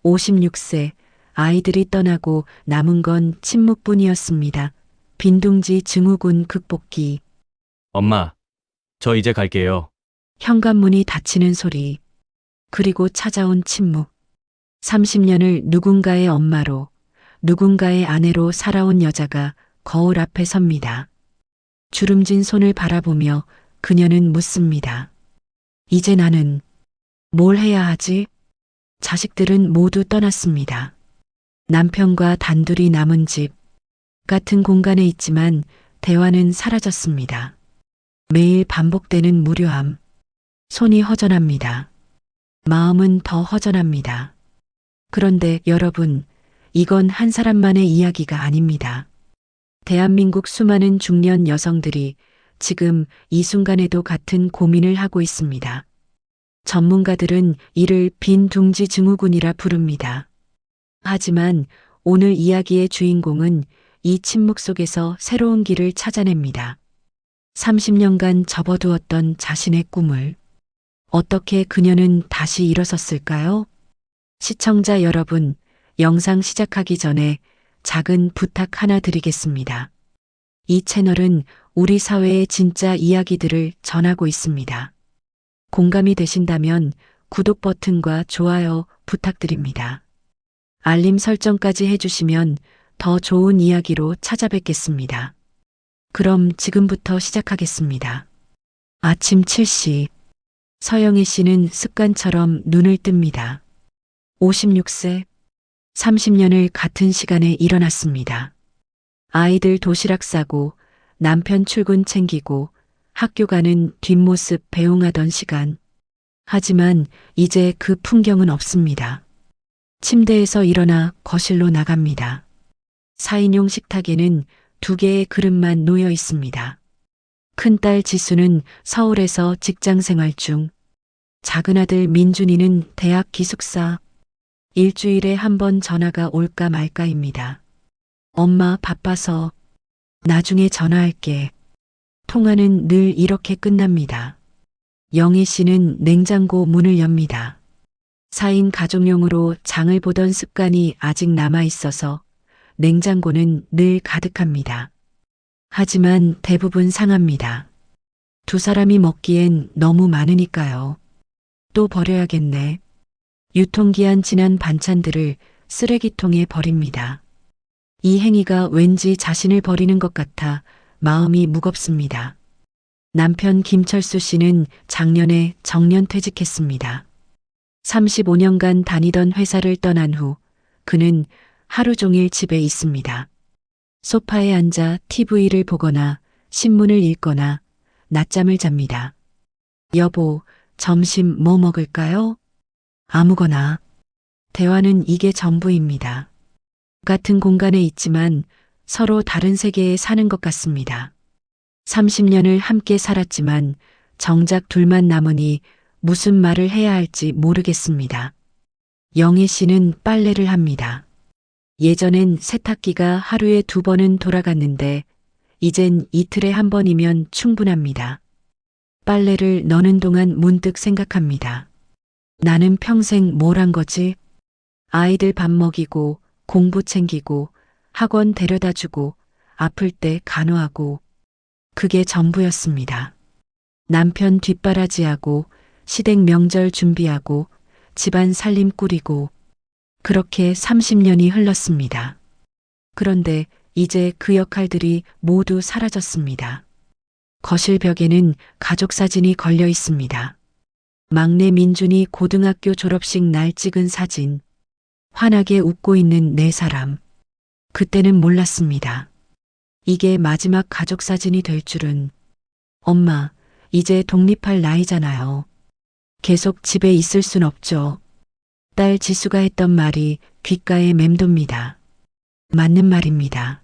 56세 아이들이 떠나고 남은 건 침묵뿐이었습니다. 빈둥지 증후군 극복기. 엄마, 저 이제 갈게요. 현관문이 닫히는 소리. 그리고 찾아온 침묵. 30년을 누군가의 엄마로, 누군가의 아내로 살아온 여자가 거울 앞에 섭니다. 주름진 손을 바라보며 그녀는 묻습니다. 이제 나는 뭘 해야 하지? 자식들은 모두 떠났습니다. 남편과 단둘이 남은 집. 같은 공간에 있지만 대화는 사라졌습니다. 매일 반복되는 무료함. 손이 허전합니다. 마음은 더 허전합니다. 그런데 여러분, 이건 한 사람만의 이야기가 아닙니다. 대한민국 수많은 중년 여성들이 지금 이 순간에도 같은 고민을 하고 있습니다. 전문가들은 이를 빈둥지 증후군이라 부릅니다. 하지만 오늘 이야기의 주인공은 이 침묵 속에서 새로운 길을 찾아냅니다. 30년간 접어두었던 자신의 꿈을 어떻게 그녀는 다시 일어섰을까요? 시청자 여러분, 영상 시작하기 전에 작은 부탁 하나 드리겠습니다. 이 채널은 우리 사회의 진짜 이야기들을 전하고 있습니다. 공감이 되신다면 구독 버튼과 좋아요 부탁드립니다. 알림 설정까지 해주시면 더 좋은 이야기로 찾아뵙겠습니다. 그럼 지금부터 시작하겠습니다. 아침 7시. 서영희 씨는 습관처럼 눈을 뜹니다. 56세, 30년을 같은 시간에 일어났습니다. 아이들 도시락 싸고 남편 출근 챙기고 학교 가는 뒷모습 배웅하던 시간. 하지만 이제 그 풍경은 없습니다. 침대에서 일어나 거실로 나갑니다. 4인용 식탁에는 2개의 그릇만 놓여 있습니다. 큰딸 지수는 서울에서 직장 생활 중, 작은 아들 민준이는 대학 기숙사. 일주일에 한 번 전화가 올까 말까입니다. 엄마 바빠서 나중에 전화할게. 통화는 늘 이렇게 끝납니다. 영희 씨는 냉장고 문을 엽니다. 4인 가족용으로 장을 보던 습관이 아직 남아 있어서 냉장고는 늘 가득합니다. 하지만 대부분 상합니다. 2사람이 먹기엔 너무 많으니까요. 또 버려야겠네. 유통기한 지난 반찬들을 쓰레기통에 버립니다. 이 행위가 왠지 자신을 버리는 것 같아 마음이 무겁습니다. 남편 김철수 씨는 작년에 정년퇴직했습니다. 35년간 다니던 회사를 떠난 후 그는 하루 종일 집에 있습니다. 소파에 앉아 TV를 보거나 신문을 읽거나 낮잠을 잡니다. 여보, 점심 뭐 먹을까요? 아무거나. 대화는 이게 전부입니다. 같은 공간에 있지만 서로 다른 세계에 사는 것 같습니다. 30년을 함께 살았지만 정작 둘만 남으니 무슨 말을 해야 할지 모르겠습니다. 영희 씨는 빨래를 합니다. 예전엔 세탁기가 하루에 2번은 돌아갔는데 이젠 이틀에 1번이면 충분합니다. 빨래를 넣는 동안 문득 생각합니다. 나는 평생 뭘 한 거지? 아이들 밥 먹이고 공부 챙기고 학원 데려다주고 아플 때 간호하고 그게 전부였습니다. 남편 뒷바라지하고 시댁 명절 준비하고 집안 살림 꾸리고 그렇게 30년이 흘렀습니다. 그런데 이제 그 역할들이 모두 사라졌습니다. 거실 벽에는 가족 사진이 걸려 있습니다. 막내 민준이 고등학교 졸업식 날 찍은 사진. 환하게 웃고 있는 4사람. 그때는 몰랐습니다. 이게 마지막 가족 사진이 될 줄은. 엄마, 이제 독립할 나이잖아요. 계속 집에 있을 순 없죠. 딸 지수가 했던 말이 귓가에 맴돕니다. 맞는 말입니다.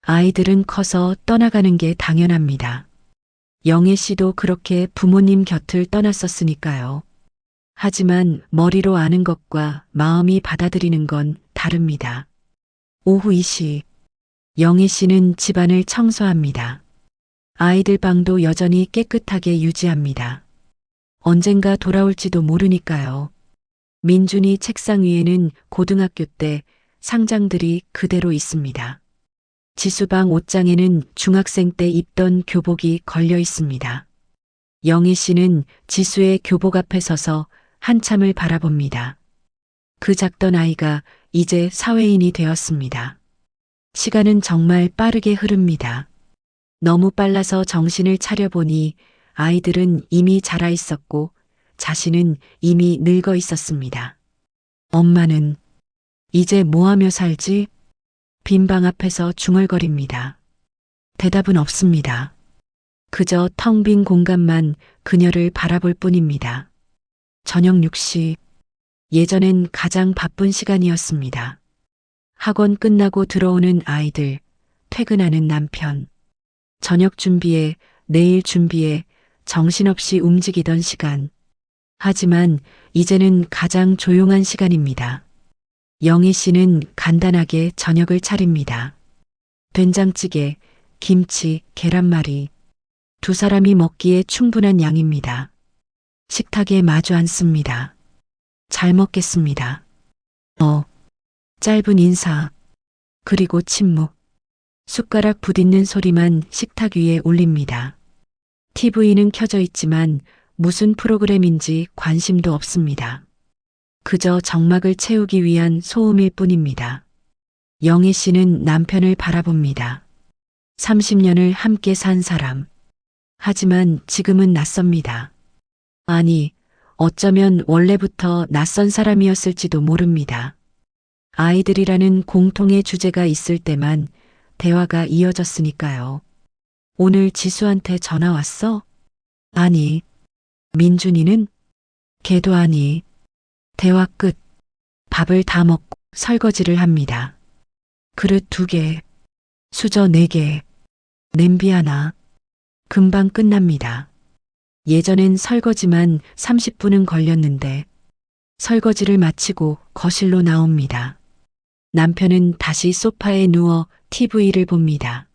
아이들은 커서 떠나가는 게 당연합니다. 영애 씨도 그렇게 부모님 곁을 떠났었으니까요. 하지만 머리로 아는 것과 마음이 받아들이는 건 다릅니다. 오후 2시, 영애 씨는 집안을 청소합니다. 아이들 방도 여전히 깨끗하게 유지합니다. 언젠가 돌아올지도 모르니까요. 민준이 책상 위에는 고등학교 때 상장들이 그대로 있습니다. 지수방 옷장에는 중학생 때 입던 교복이 걸려 있습니다. 영희 씨는 지수의 교복 앞에 서서 한참을 바라봅니다. 그 작던 아이가 이제 사회인이 되었습니다. 시간은 정말 빠르게 흐릅니다. 너무 빨라서 정신을 차려보니 아이들은 이미 자라 있었고 자신은 이미 늙어 있었습니다. 엄마는 이제 뭐 하며 살지? 빈 방 앞에서 중얼거립니다. 대답은 없습니다. 그저 텅 빈 공간만 그녀를 바라볼 뿐입니다. 저녁 6시, 예전엔 가장 바쁜 시간이었습니다. 학원 끝나고 들어오는 아이들, 퇴근하는 남편, 저녁 준비에, 내일 준비에 정신없이 움직이던 시간. 하지만 이제는 가장 조용한 시간입니다. 영희 씨는 간단하게 저녁을 차립니다. 된장찌개, 김치, 계란말이. 두 사람이 먹기에 충분한 양입니다. 식탁에 마주 앉습니다. 잘 먹겠습니다. 짧은 인사. 그리고 침묵. 숟가락 부딪는 소리만 식탁 위에 울립니다. TV는 켜져 있지만 무슨 프로그램인지 관심도 없습니다. 그저 정막을 채우기 위한 소음일 뿐입니다. 영희 씨는 남편을 바라봅니다. 30년을 함께 산 사람. 하지만 지금은 낯섭니다. 아니, 어쩌면 원래부터 낯선 사람이었을지도 모릅니다. 아이들이라는 공통의 주제가 있을 때만 대화가 이어졌으니까요. 오늘 지수한테 전화 왔어? 아니. 민준이는? 걔도 아니. 대화 끝. 밥을 다 먹고 설거지를 합니다. 그릇 2개, 수저 4개, 냄비 하나. 금방 끝납니다. 예전엔 설거지만 30분은 걸렸는데 설거지를 마치고 거실로 나옵니다. 남편은 다시 소파에 누워 TV를 봅니다.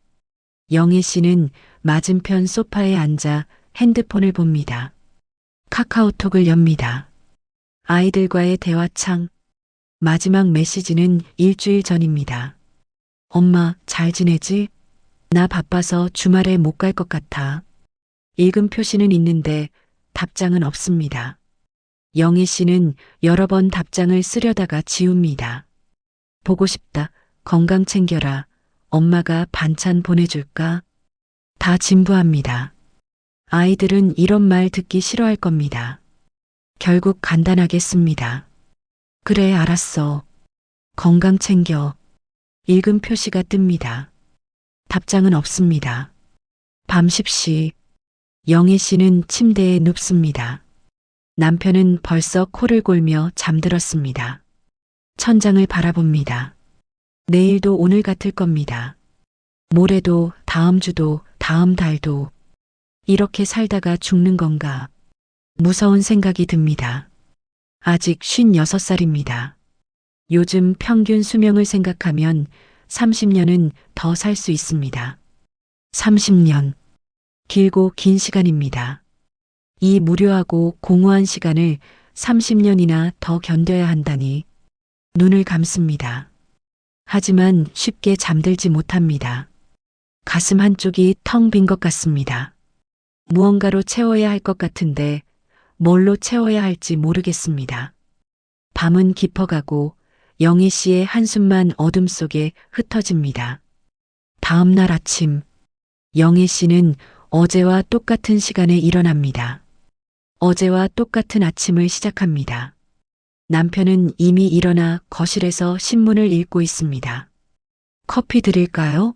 영애 씨는 맞은편 소파에 앉아 핸드폰을 봅니다. 카카오톡을 엽니다. 아이들과의 대화창. 마지막 메시지는 일주일 전입니다. 엄마, 잘 지내지? 나 바빠서 주말에 못 갈 것 같아. 읽은 표시는 있는데 답장은 없습니다. 영희 씨는 여러 번 답장을 쓰려다가 지웁니다. 보고 싶다. 건강 챙겨라. 엄마가 반찬 보내줄까? 다 진부합니다. 아이들은 이런 말 듣기 싫어할 겁니다. 결국 간단하게 씁니다. 그래, 알았어. 건강 챙겨. 읽은 표시가 뜹니다. 답장은 없습니다. 밤 10시, 영희 씨는 침대에 눕습니다. 남편은 벌써 코를 골며 잠들었습니다. 천장을 바라봅니다. 내일도 오늘 같을 겁니다. 모레도, 다음 주도, 다음 달도. 이렇게 살다가 죽는 건가? 무서운 생각이 듭니다. 아직 56살입니다. 요즘 평균 수명을 생각하면 30년은 더 살 수 있습니다. 30년. 길고 긴 시간입니다. 이 무료하고 공허한 시간을 30년이나 더 견뎌야 한다니. 눈을 감습니다. 하지만 쉽게 잠들지 못합니다. 가슴 한쪽이 텅 빈 것 같습니다. 무언가로 채워야 할 것 같은데 뭘로 채워야 할지 모르겠습니다. 밤은 깊어가고 영희 씨의 한숨만 어둠 속에 흩어집니다. 다음 날 아침, 영희 씨는 어제와 똑같은 시간에 일어납니다. 어제와 똑같은 아침을 시작합니다. 남편은 이미 일어나 거실에서 신문을 읽고 있습니다. 커피 드릴까요?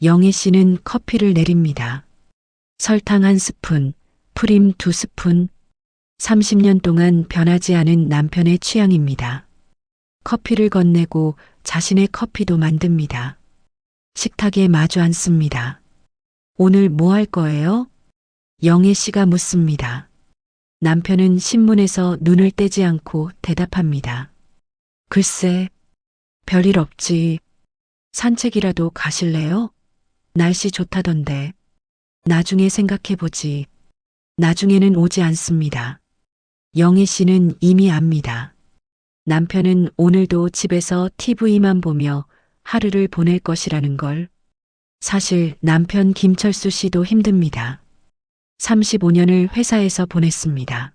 영희 씨는 커피를 내립니다. 설탕 1스푼, 프림 2스푼. 30년 동안 변하지 않은 남편의 취향입니다. 커피를 건네고 자신의 커피도 만듭니다. 식탁에 마주 앉습니다. 오늘 뭐 할 거예요? 영애 씨가 묻습니다. 남편은 신문에서 눈을 떼지 않고 대답합니다. 글쎄, 별일 없지. 산책이라도 가실래요? 날씨 좋다던데. 나중에 생각해보지. 나중에는 오지 않습니다. 영희 씨는 이미 압니다. 남편은 오늘도 집에서 TV만 보며 하루를 보낼 것이라는 걸. 사실 남편 김철수 씨도 힘듭니다. 35년을 회사에서 보냈습니다.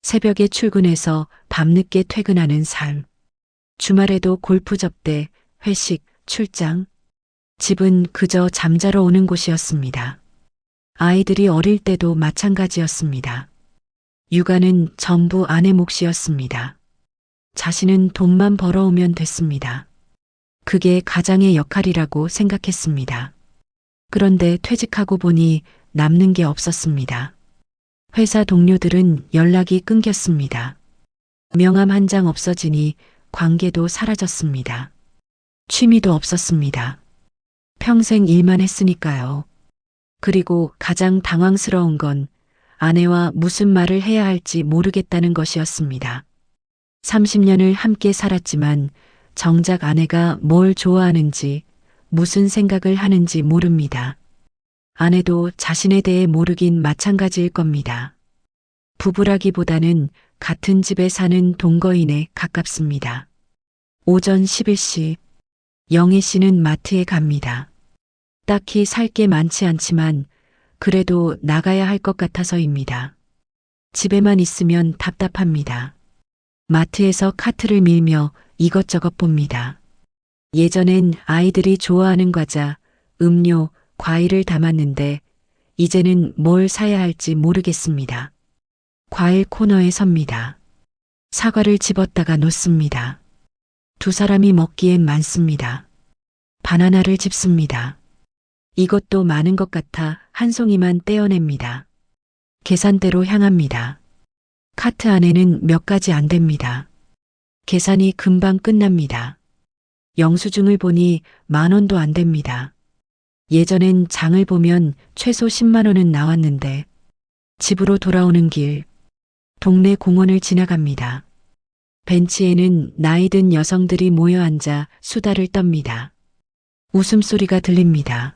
새벽에 출근해서 밤늦게 퇴근하는 삶. 주말에도 골프 접대, 회식, 출장. 집은 그저 잠자러 오는 곳이었습니다. 아이들이 어릴 때도 마찬가지였습니다. 육아는 전부 아내 몫이었습니다. 자신은 돈만 벌어오면 됐습니다. 그게 가장의 역할이라고 생각했습니다. 그런데 퇴직하고 보니 남는 게 없었습니다. 회사 동료들은 연락이 끊겼습니다. 명함 한 장 없어지니 관계도 사라졌습니다. 취미도 없었습니다. 평생 일만 했으니까요. 그리고 가장 당황스러운 건 아내와 무슨 말을 해야 할지 모르겠다는 것이었습니다. 30년을 함께 살았지만 정작 아내가 뭘 좋아하는지, 무슨 생각을 하는지 모릅니다. 아내도 자신에 대해 모르긴 마찬가지일 겁니다. 부부라기보다는 같은 집에 사는 동거인에 가깝습니다. 오전 11시, 영희 씨는 마트에 갑니다. 딱히 살 게 많지 않지만 그래도 나가야 할 것 같아서입니다. 집에만 있으면 답답합니다. 마트에서 카트를 밀며 이것저것 봅니다. 예전엔 아이들이 좋아하는 과자, 음료, 과일을 담았는데 이제는 뭘 사야 할지 모르겠습니다. 과일 코너에 섭니다. 사과를 집었다가 놓습니다. 두 사람이 먹기엔 많습니다. 바나나를 집습니다. 이것도 많은 것 같아 한 송이만 떼어냅니다. 계산대로 향합니다. 카트 안에는 몇 가지 안 됩니다. 계산이 금방 끝납니다. 영수증을 보니 10,000원도 안 됩니다. 예전엔 장을 보면 최소 10만 원은 나왔는데 집으로 돌아오는 길, 동네 공원을 지나갑니다. 벤치에는 나이든 여성들이 모여 앉아 수다를 떱니다. 웃음소리가 들립니다.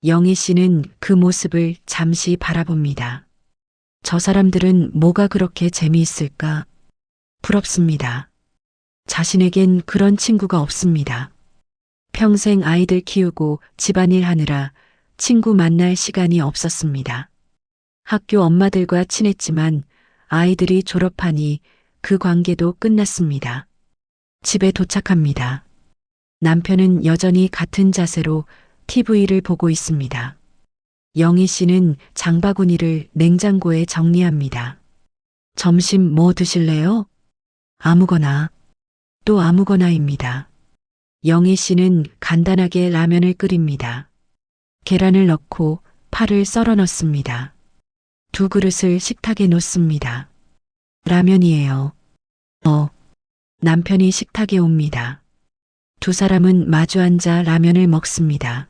영희 씨는 그 모습을 잠시 바라봅니다. 저 사람들은 뭐가 그렇게 재미있을까? 부럽습니다. 자신에겐 그런 친구가 없습니다. 평생 아이들 키우고 집안일 하느라 친구 만날 시간이 없었습니다. 학교 엄마들과 친했지만 아이들이 졸업하니 그 관계도 끝났습니다. 집에 도착합니다. 남편은 여전히 같은 자세로 TV를 보고 있습니다. 영희 씨는 장바구니를 냉장고에 정리합니다. 점심 뭐 드실래요? 아무거나. 또 아무거나입니다. 영희 씨는 간단하게 라면을 끓입니다. 계란을 넣고 파를 썰어 넣습니다. 두 그릇을 식탁에 놓습니다. 라면이에요. 남편이 식탁에 옵니다. 두 사람은 마주 앉아 라면을 먹습니다.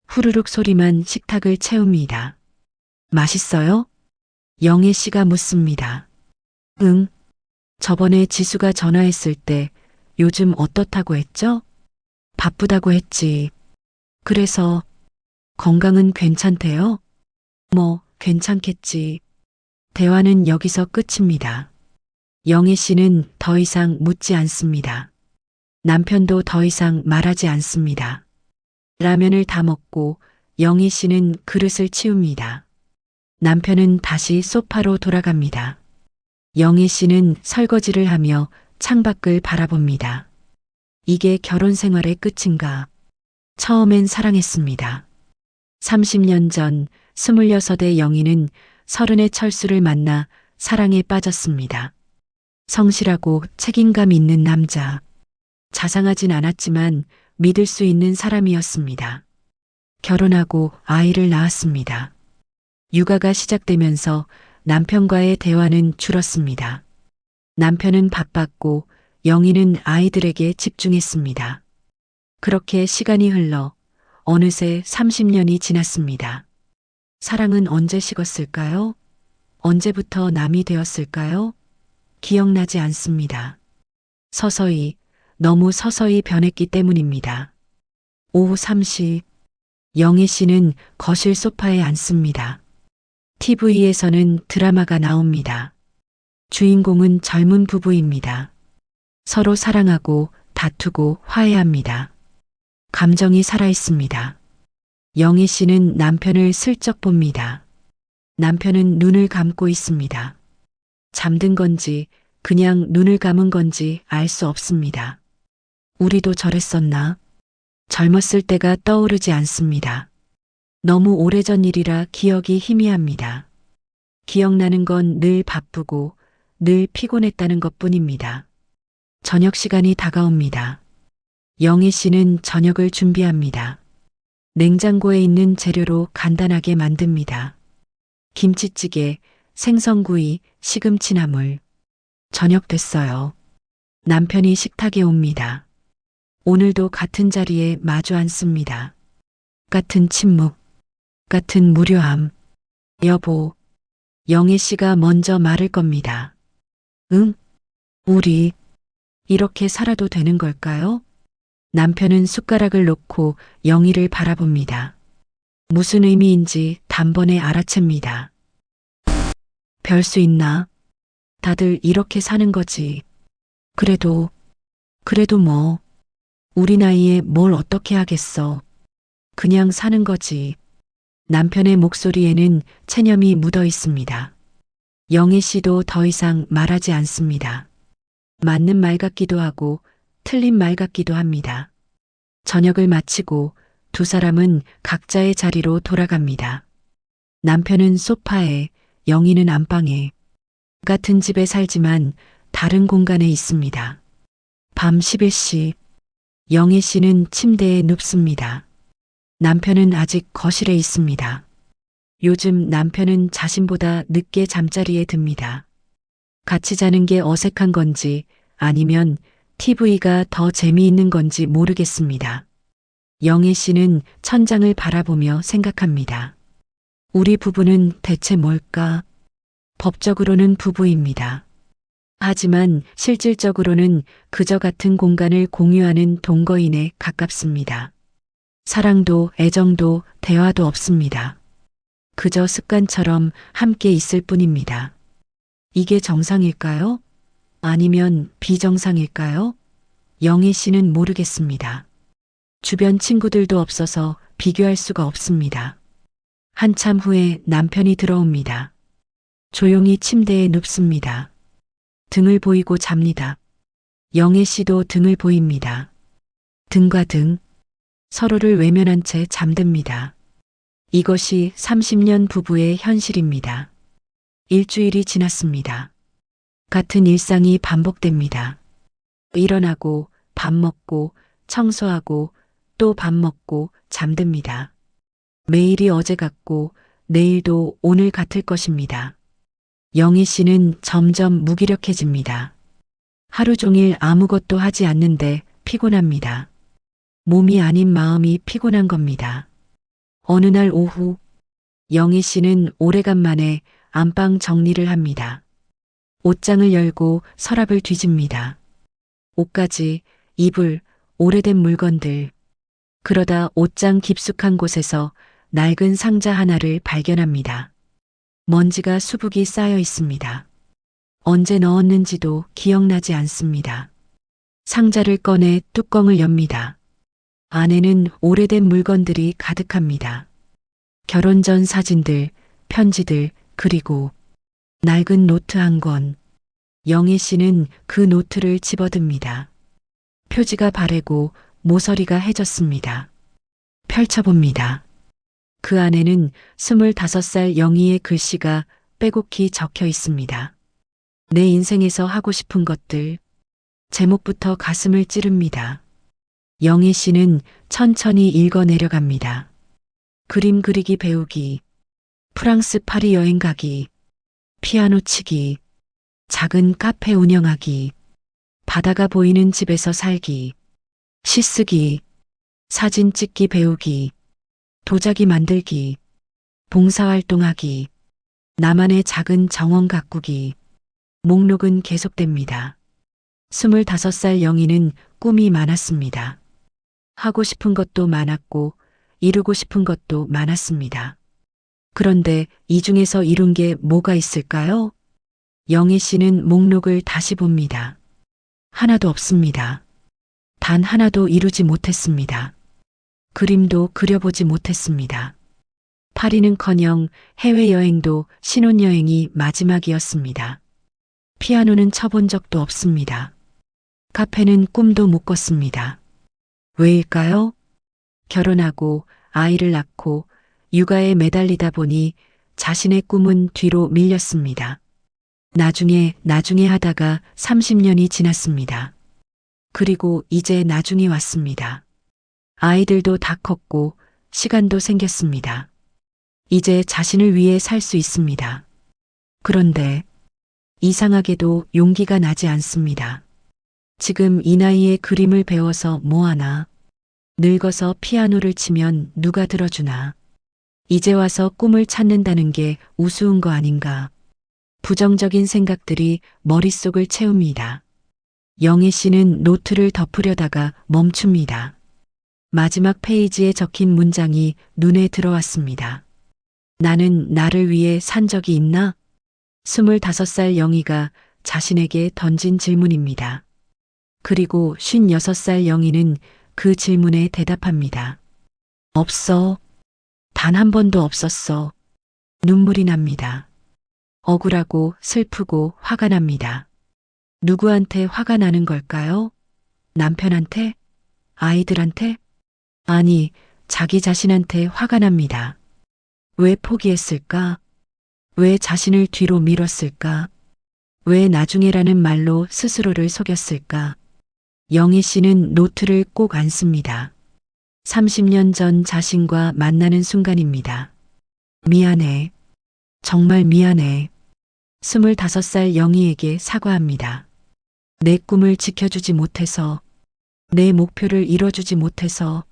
후루룩 소리만 식탁을 채웁니다. 맛있어요? 영애 씨가 묻습니다. 응. 저번에 지수가 전화했을 때 요즘 어떻다고 했죠? 바쁘다고 했지. 그래서 건강은 괜찮대요? 뭐, 괜찮겠지. 대화는 여기서 끝입니다. 영애 씨는 더 이상 묻지 않습니다. 남편도 더 이상 말하지 않습니다. 라면을 다 먹고 영희 씨는 그릇을 치웁니다. 남편은 다시 소파로 돌아갑니다. 영희 씨는 설거지를 하며 창밖을 바라봅니다. 이게 결혼 생활의 끝인가? 처음엔 사랑했습니다. 30년 전 26의 영희는 30의 철수를 만나 사랑에 빠졌습니다. 성실하고 책임감 있는 남자. 자상하진 않았지만 믿을 수 있는 사람이었습니다. 결혼하고 아이를 낳았습니다. 육아가 시작되면서 남편과의 대화는 줄었습니다. 남편은 바빴고 영희는 아이들에게 집중했습니다. 그렇게 시간이 흘러 어느새 30년이 지났습니다. 사랑은 언제 식었을까요? 언제부터 남이 되었을까요? 기억나지 않습니다. 서서히, 너무 서서히 변했기 때문입니다. 오후 3시, 영희 씨는 거실 소파에 앉습니다. TV에서는 드라마가 나옵니다. 주인공은 젊은 부부입니다. 서로 사랑하고 다투고 화해합니다. 감정이 살아있습니다. 영희 씨는 남편을 슬쩍 봅니다. 남편은 눈을 감고 있습니다. 잠든 건지 그냥 눈을 감은 건지 알 수 없습니다. 우리도 저랬었나? 젊었을 때가 떠오르지 않습니다. 너무 오래전 일이라 기억이 희미합니다. 기억나는 건 늘 바쁘고 늘 피곤했다는 것뿐입니다. 저녁 시간이 다가옵니다. 영희 씨는 저녁을 준비합니다. 냉장고에 있는 재료로 간단하게 만듭니다. 김치찌개, 생선구이, 시금치나물. 저녁 됐어요. 남편이 식탁에 옵니다. 오늘도 같은 자리에 마주 앉습니다. 같은 침묵, 같은 무료함. 여보, 영애 씨가 먼저 말을 겁니다. 응? 우리 이렇게 살아도 되는 걸까요? 남편은 숟가락을 놓고 영희를 바라봅니다. 무슨 의미인지 단번에 알아챕니다. 별 수 있나? 다들 이렇게 사는 거지. 그래도 뭐, 우리 나이에 뭘 어떻게 하겠어. 그냥 사는 거지. 남편의 목소리에는 체념이 묻어 있습니다. 영애 씨도 더 이상 말하지 않습니다. 맞는 말 같기도 하고 틀린 말 같기도 합니다. 저녁을 마치고 두 사람은 각자의 자리로 돌아갑니다. 남편은 소파에, 영희는 안방에. 같은 집에 살지만 다른 공간에 있습니다. 밤 11시, 영희 씨는 침대에 눕습니다. 남편은 아직 거실에 있습니다. 요즘 남편은 자신보다 늦게 잠자리에 듭니다. 같이 자는 게 어색한 건지 아니면 TV가 더 재미있는 건지 모르겠습니다. 영애 씨는 천장을 바라보며 생각합니다. 우리 부부는 대체 뭘까? 법적으로는 부부입니다. 하지만 실질적으로는 그저 같은 공간을 공유하는 동거인에 가깝습니다. 사랑도 애정도 대화도 없습니다. 그저 습관처럼 함께 있을 뿐입니다. 이게 정상일까요? 아니면 비정상일까요? 영희 씨는 모르겠습니다. 주변 친구들도 없어서 비교할 수가 없습니다. 한참 후에 남편이 들어옵니다. 조용히 침대에 눕습니다. 등을 보이고 잡니다. 영애 씨도 등을 보입니다. 등과 등, 서로를 외면한 채 잠듭니다. 이것이 30년 부부의 현실입니다. 일주일이 지났습니다. 같은 일상이 반복됩니다. 일어나고 밥 먹고 청소하고 또 밥 먹고 잠듭니다. 매일이 어제 같고 내일도 오늘 같을 것입니다. 영희 씨는 점점 무기력해집니다. 하루 종일 아무것도 하지 않는데 피곤합니다. 몸이 아닌 마음이 피곤한 겁니다. 어느 날 오후, 영희 씨는 오래간만에 안방 정리를 합니다. 옷장을 열고 서랍을 뒤집니다. 옷가지, 이불, 오래된 물건들. 그러다 옷장 깊숙한 곳에서 낡은 상자 하나를 발견합니다. 먼지가 수북이 쌓여 있습니다. 언제 넣었는지도 기억나지 않습니다. 상자를 꺼내 뚜껑을 엽니다. 안에는 오래된 물건들이 가득합니다. 결혼 전 사진들, 편지들, 그리고 낡은 노트 한 권. 영희 씨는 그 노트를 집어듭니다. 표지가 바래고 모서리가 해졌습니다. 펼쳐봅니다. 그 안에는 25살 영희의 글씨가 빼곡히 적혀 있습니다. 내 인생에서 하고 싶은 것들. 제목부터 가슴을 찌릅니다. 영희 씨는 천천히 읽어 내려갑니다. 그림 그리기 배우기, 프랑스 파리 여행 가기, 피아노 치기, 작은 카페 운영하기, 바다가 보이는 집에서 살기, 시 쓰기, 사진 찍기 배우기, 도자기 만들기, 봉사활동하기, 나만의 작은 정원 가꾸기. 목록은 계속됩니다. 25살 영희는 꿈이 많았습니다. 하고 싶은 것도 많았고 이루고 싶은 것도 많았습니다. 그런데 이 중에서 이룬 게 뭐가 있을까요? 영애 씨는 목록을 다시 봅니다. 하나도 없습니다. 단 하나도 이루지 못했습니다. 그림도 그려보지 못했습니다. 파리는커녕 해외여행도 신혼여행이 마지막이었습니다. 피아노는 쳐본 적도 없습니다. 카페는 꿈도 못 꿨습니다. 왜일까요? 결혼하고 아이를 낳고 육아에 매달리다 보니 자신의 꿈은 뒤로 밀렸습니다. 나중에 하다가 30년이 지났습니다. 그리고 이제 나중이 왔습니다. 아이들도 다 컸고 시간도 생겼습니다. 이제 자신을 위해 살 수 있습니다. 그런데 이상하게도 용기가 나지 않습니다. 지금 이 나이에 그림을 배워서 뭐하나? 늙어서 피아노를 치면 누가 들어주나? 이제 와서 꿈을 찾는다는 게 우스운 거 아닌가? 부정적인 생각들이 머릿속을 채웁니다. 영애 씨는 노트를 덮으려다가 멈춥니다. 마지막 페이지에 적힌 문장이 눈에 들어왔습니다. 나는 나를 위해 산 적이 있나? 25살 영희가 자신에게 던진 질문입니다. 그리고 56살 영희는 그 질문에 대답합니다. 없어. 단 한 번도 없었어. 눈물이 납니다. 억울하고 슬프고 화가 납니다. 누구한테 화가 나는 걸까요? 남편한테? 아이들한테? 아니, 자기 자신한테 화가 납니다. 왜 포기했을까? 왜 자신을 뒤로 밀었을까? 왜 나중에라는 말로 스스로를 속였을까? 영희 씨는 노트를 꼭 안습니다. 30년 전 자신과 만나는 순간입니다. 미안해. 정말 미안해. 25살 영희에게 사과합니다. 내 꿈을 지켜주지 못해서, 내 목표를 이뤄주지 못해서,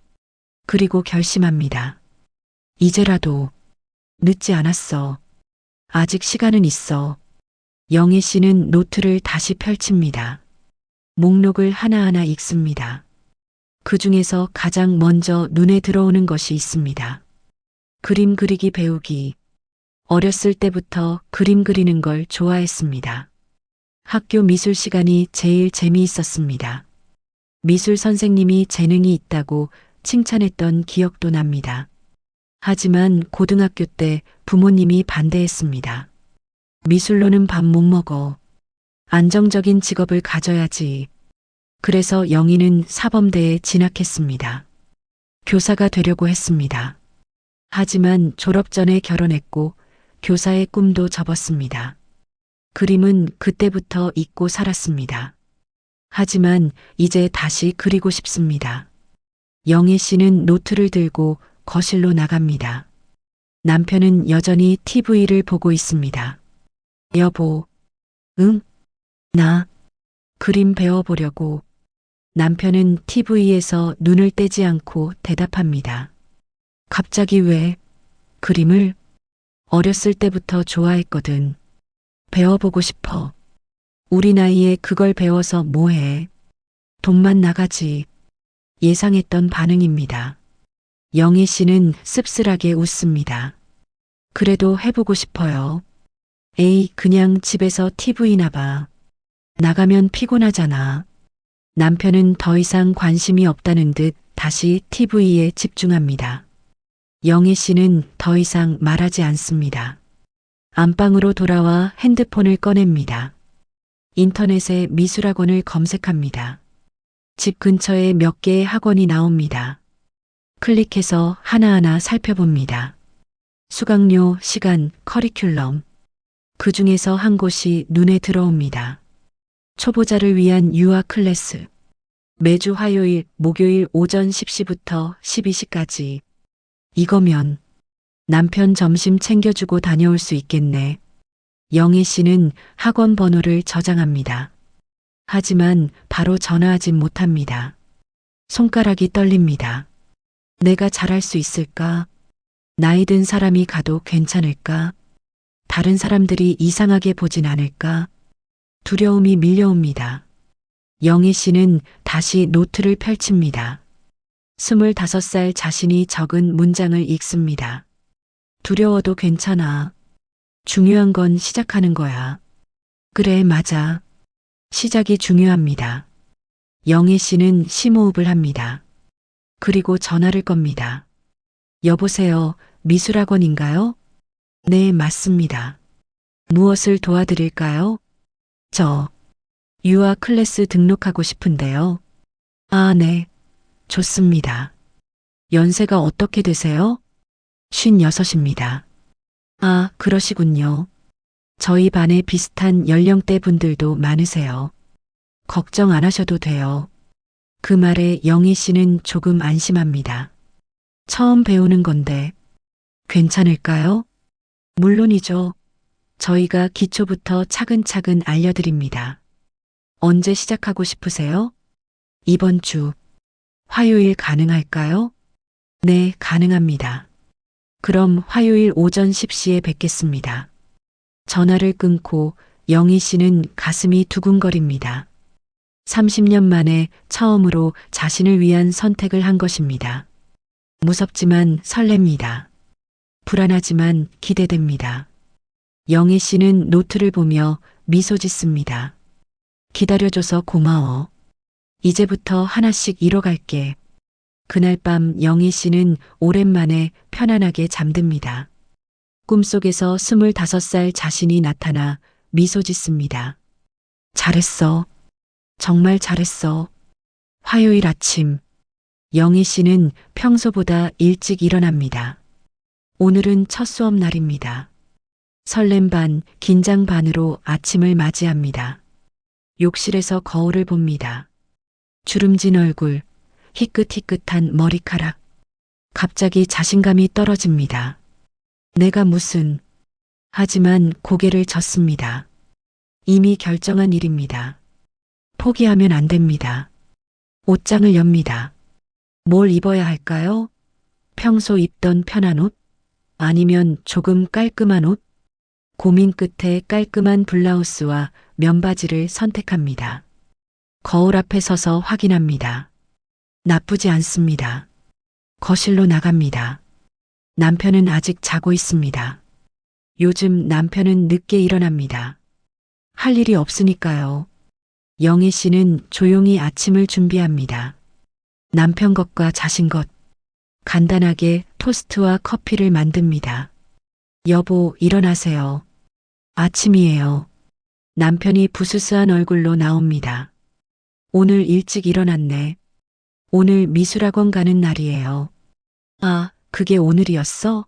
그리고 결심합니다. 이제라도 늦지 않았어. 아직 시간은 있어. 영희 씨는 노트를 다시 펼칩니다. 목록을 하나하나 읽습니다. 그 중에서 가장 먼저 눈에 들어오는 것이 있습니다. 그림 그리기 배우기. 어렸을 때부터 그림 그리는 걸 좋아했습니다. 학교 미술 시간이 제일 재미있었습니다. 미술 선생님이 재능이 있다고 칭찬했던 기억도 납니다. 하지만 고등학교 때 부모님이 반대했습니다. 미술로는 밥 못 먹어. 안정적인 직업을 가져야지. 그래서 영희는 사범대에 진학했습니다. 교사가 되려고 했습니다. 하지만 졸업 전에 결혼했고 교사의 꿈도 접었습니다. 그림은 그때부터 잊고 살았습니다. 하지만 이제 다시 그리고 싶습니다. 영애 씨는 노트를 들고 거실로 나갑니다. 남편은 여전히 TV를 보고 있습니다. 여보, 응? 나 그림 배워보려고. 남편은 TV에서 눈을 떼지 않고 대답합니다. 갑자기 왜? 그림을? 어렸을 때부터 좋아했거든. 배워보고 싶어. 우리 나이에 그걸 배워서 뭐해? 돈만 나가지. 예상했던 반응입니다. 영희 씨는 씁쓸하게 웃습니다. 그래도 해보고 싶어요. 에이, 그냥 집에서 TV나 봐. 나가면 피곤하잖아. 남편은 더 이상 관심이 없다는 듯 다시 TV에 집중합니다. 영희 씨는 더 이상 말하지 않습니다. 안방으로 돌아와 핸드폰을 꺼냅니다. 인터넷에 미술학원을 검색합니다. 집 근처에 몇 개의 학원이 나옵니다. 클릭해서 하나하나 살펴봅니다. 수강료, 시간, 커리큘럼. 그 중에서 한 곳이 눈에 들어옵니다. 초보자를 위한 유아 클래스. 매주 화요일, 목요일 오전 10시부터 12시까지. 이거면 남편 점심 챙겨주고 다녀올 수 있겠네. 영희 씨는 학원 번호를 저장합니다. 하지만 바로 전화하진 못합니다. 손가락이 떨립니다. 내가 잘할 수 있을까? 나이 든 사람이 가도 괜찮을까? 다른 사람들이 이상하게 보진 않을까? 두려움이 밀려옵니다. 영희 씨는 다시 노트를 펼칩니다. 25살 자신이 적은 문장을 읽습니다. 두려워도 괜찮아. 중요한 건 시작하는 거야. 그래, 맞아. 시작이 중요합니다. 영희 씨는 심호흡을 합니다. 그리고 전화를 겁니다. 여보세요, 미술학원인가요? 네, 맞습니다. 무엇을 도와드릴까요? 저, 유아 클래스 등록하고 싶은데요. 아, 네. 좋습니다. 연세가 어떻게 되세요? 56입니다. 아, 그러시군요. 저희 반에 비슷한 연령대 분들도 많으세요. 걱정 안 하셔도 돼요. 그 말에 영희 씨는 조금 안심합니다. 처음 배우는 건데 괜찮을까요? 물론이죠. 저희가 기초부터 차근차근 알려드립니다. 언제 시작하고 싶으세요? 이번 주 화요일 가능할까요? 네, 가능합니다. 그럼 화요일 오전 10시에 뵙겠습니다. 전화를 끊고 영희 씨는 가슴이 두근거립니다. 30년 만에 처음으로 자신을 위한 선택을 한 것입니다. 무섭지만 설렙니다. 불안하지만 기대됩니다. 영희 씨는 노트를 보며 미소 짓습니다. 기다려줘서 고마워. 이제부터 하나씩 이뤄갈게. 그날 밤 영희 씨는 오랜만에 편안하게 잠듭니다. 꿈속에서 25살 자신이 나타나 미소 짓습니다. 잘했어. 정말 잘했어. 화요일 아침, 영희 씨는 평소보다 일찍 일어납니다. 오늘은 첫 수업 날입니다. 설렘 반, 긴장 반으로 아침을 맞이합니다. 욕실에서 거울을 봅니다. 주름진 얼굴, 희끗희끗한 머리카락. 갑자기 자신감이 떨어집니다. 내가 무슨... 하지만 고개를 젓습니다. 이미 결정한 일입니다. 포기하면 안 됩니다. 옷장을 엽니다. 뭘 입어야 할까요? 평소 입던 편한 옷? 아니면 조금 깔끔한 옷? 고민 끝에 깔끔한 블라우스와 면바지를 선택합니다. 거울 앞에 서서 확인합니다. 나쁘지 않습니다. 거실로 나갑니다. 남편은 아직 자고 있습니다. 요즘 남편은 늦게 일어납니다. 할 일이 없으니까요. 영희 씨는 조용히 아침을 준비합니다. 남편 것과 자신 것. 간단하게 토스트와 커피를 만듭니다. 여보, 일어나세요. 아침이에요. 남편이 부스스한 얼굴로 나옵니다. 오늘 일찍 일어났네. 오늘 미술학원 가는 날이에요. 아, 그게 오늘이었어?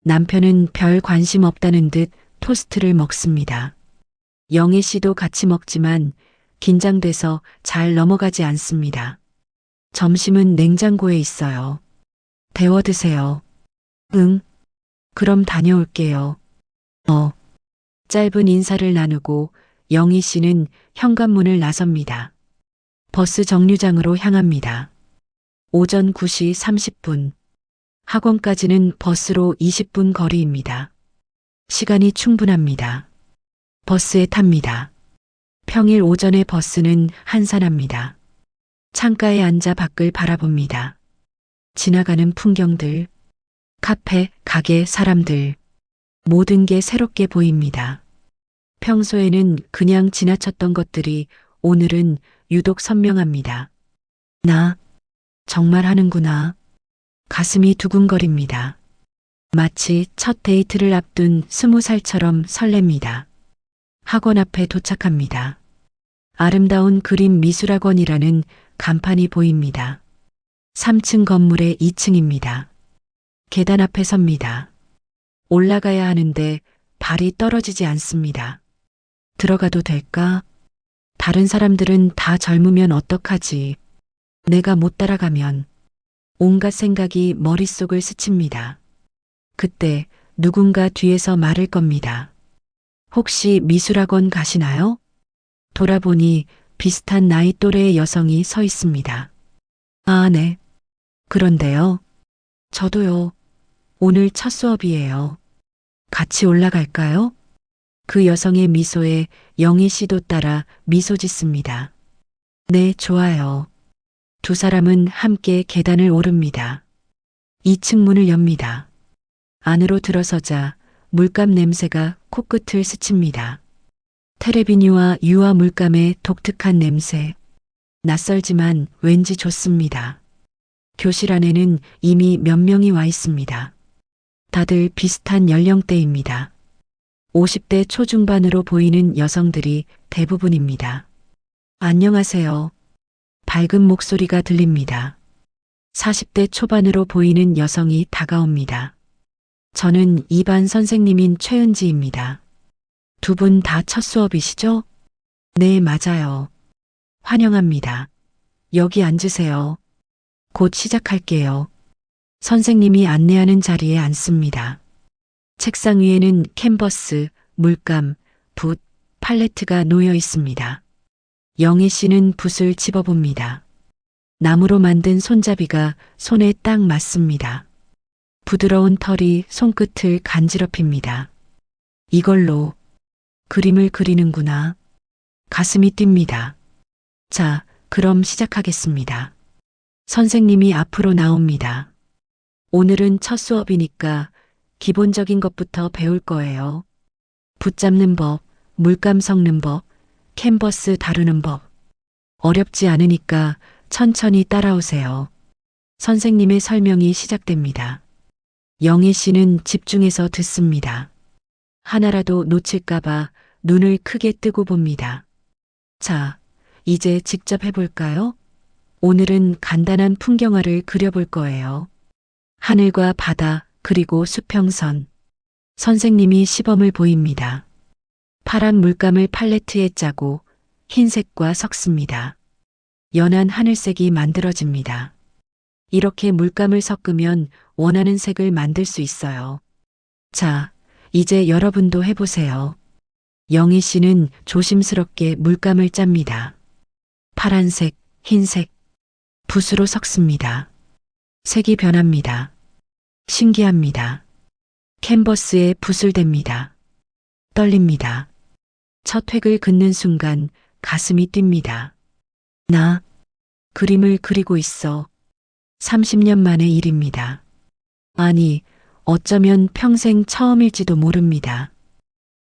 남편은 별 관심 없다는 듯 토스트를 먹습니다. 영희 씨도 같이 먹지만 긴장돼서 잘 넘어가지 않습니다. 점심은 냉장고에 있어요. 데워 드세요. 응. 그럼 다녀올게요. 짧은 인사를 나누고 영희 씨는 현관문을 나섭니다. 버스 정류장으로 향합니다. 오전 9시 30분. 학원까지는 버스로 20분 거리입니다. 시간이 충분합니다. 버스에 탑니다. 평일 오전의 버스는 한산합니다. 창가에 앉아 밖을 바라봅니다. 지나가는 풍경들, 카페, 가게, 사람들, 모든 게 새롭게 보입니다. 평소에는 그냥 지나쳤던 것들이 오늘은 유독 선명합니다. 나 정말 하는구나. 가슴이 두근거립니다. 마치 첫 데이트를 앞둔 20살처럼 설렙니다. 학원 앞에 도착합니다. 아름다운 그림 미술학원이라는 간판이 보입니다. 3층 건물의 2층입니다. 계단 앞에 섭니다. 올라가야 하는데 발이 떨어지지 않습니다. 들어가도 될까? 다른 사람들은 다 젊으면 어떡하지? 내가 못 따라가면. 온갖 생각이 머릿속을 스칩니다. 그때 누군가 뒤에서 말을 겁니다. 혹시 미술학원 가시나요? 돌아보니 비슷한 나이 또래의 여성이 서 있습니다. 아, 네. 그런데요. 저도요. 오늘 첫 수업이에요. 같이 올라갈까요? 그 여성의 미소에 영희 씨도 따라 미소 짓습니다. 네, 좋아요. 두 사람은 함께 계단을 오릅니다. 2층 문을 엽니다. 안으로 들어서자 물감 냄새가 코끝을 스칩니다. 테레비뉴와 유화 물감의 독특한 냄새. 낯설지만 왠지 좋습니다. 교실 안에는 이미 몇 명이 와 있습니다. 다들 비슷한 연령대입니다. 50대 초중반으로 보이는 여성들이 대부분입니다. 안녕하세요. 밝은 목소리가 들립니다. 40대 초반으로 보이는 여성이 다가옵니다. 저는 2반 선생님인 최은지입니다. 두 분 다 첫 수업이시죠? 네, 맞아요. 환영합니다. 여기 앉으세요. 곧 시작할게요. 선생님이 안내하는 자리에 앉습니다. 책상 위에는 캔버스, 물감, 붓, 팔레트가 놓여 있습니다. 영희 씨는 붓을 집어봅니다. 나무로 만든 손잡이가 손에 딱 맞습니다. 부드러운 털이 손끝을 간지럽힙니다. 이걸로 그림을 그리는구나. 가슴이 뜁니다. 자, 그럼 시작하겠습니다. 선생님이 앞으로 나옵니다. 오늘은 첫 수업이니까 기본적인 것부터 배울 거예요. 붓 잡는 법, 물감 섞는 법, 캔버스 다루는 법. 어렵지 않으니까 천천히 따라오세요. 선생님의 설명이 시작됩니다. 영희 씨는 집중해서 듣습니다. 하나라도 놓칠까봐 눈을 크게 뜨고 봅니다. 자, 이제 직접 해볼까요? 오늘은 간단한 풍경화를 그려볼 거예요. 하늘과 바다, 그리고 수평선. 선생님이 시범을 보입니다. 파란 물감을 팔레트에 짜고 흰색과 섞습니다. 연한 하늘색이 만들어집니다. 이렇게 물감을 섞으면 원하는 색을 만들 수 있어요. 자, 이제 여러분도 해보세요. 영희 씨는 조심스럽게 물감을 짭니다. 파란색, 흰색, 붓으로 섞습니다. 색이 변합니다. 신기합니다. 캔버스에 붓을 댑니다. 떨립니다. 첫 획을 긋는 순간 가슴이 뜁니다. 나 그림을 그리고 있어. 30년 만의 일입니다. 아니, 어쩌면 평생 처음일지도 모릅니다.